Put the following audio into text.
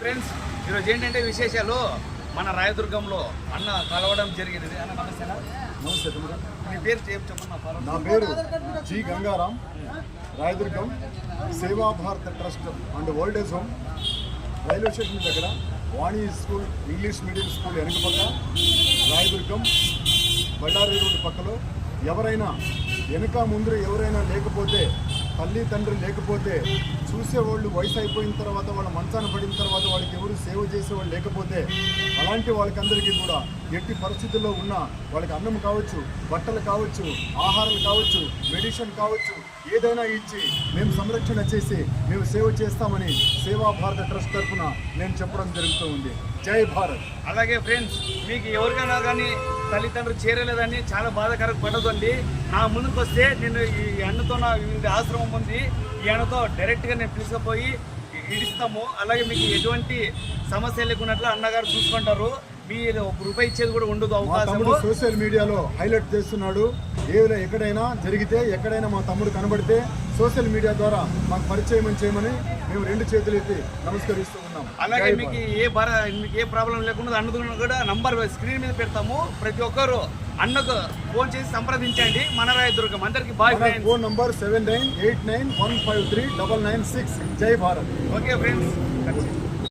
Friends ఈరోజు ఏంటంటే విశేషాలు మన రాయదుర్గంలో అన్న కలవడం జరిగింది. అన్న నమస్తే. నమస్తే. మీ పేరు చెప్పండి. నా పేరు జి గంగారాం. రాయదుర్గం సేవా భారత trust and old age home railway station దగ్గర వాణి స్కూల్ ఇంగ్లీష్ మీడియం స్కూల్ వెనక పక్క రాయదుర్గం బళ్ళారి రోడ్డు పక్కలో ఎవరైనా వెనక ముందు ఎవరైనా లేకపోతే తల్లి తండ్రి లేకపోతే చూసేవాళ్ళు వయసు అయిపోయిన తర్వాత వాళ్ళ మంచాన పడిన తర్వాత వాళ్ళకి ఎవరు సేవ చేసేవాళ్ళు లేకపోతే అలాంటి వాళ్ళకందరికీ కూడా ఎట్టి పరిస్థితుల్లో ఉన్న వాళ్ళకి అన్నం కావచ్చు, బట్టలు కావచ్చు, ఆహారాలు కావచ్చు, మెడిసిన్ కావచ్చు, ఏదైనా ఇచ్చి మేము సంరక్షణ చేసి మేము సేవ చేస్తామని సేవా భారత ట్రస్ట్ తరఫున నేను చెప్పడం జరుగుతూ ఉంది. జై భారత్. అలాగే ఫ్రెండ్స్, మీకు ఎవరికైనా కానీ తల్లిదండ్రులు చేరలేదని చాలా బాధాకరంగా పడదండి. నా ముందుకు వస్తే నేను ఈ అన్నతో నా ఆశ్రమం ఉంది, ఈ అన్నతో డైరెక్ట్గా నేను పిలుచుకుపోయి ఇడిస్తాము. అలాగే మీకు ఎటువంటి సమస్య లేకున్నట్లు అన్నగారు చూసుకుంటారు. మీరు రూపాయి ఇచ్చేది కూడా ఉండదు. అవకాశం సోషల్ మీడియాలో హైలైట్ చేస్తున్నాడు. ఎక్కడైనా జరిగితే ఎక్కడైనా మా తమ్ముడు కనబడితే సోషల్ మీడియా ద్వారా మాకు పరిచయం చేయమని మేము రెండు చేతులు ఎత్తి నమస్కరిస్తూ ఉన్నాం. అలాగే మీకు ఏ ప్రాబ్లం లేకుండా అన్నకు కూడా నంబర్ స్క్రీన్ మీద పెడతాము. ప్రతి ఒక్కరు అన్నకు ఫోన్ చేసి సంప్రదించండి. మన రాయదుర్గం అందరికి బాయ్. Phone number 7989153996. జై భారత్. Okay friends.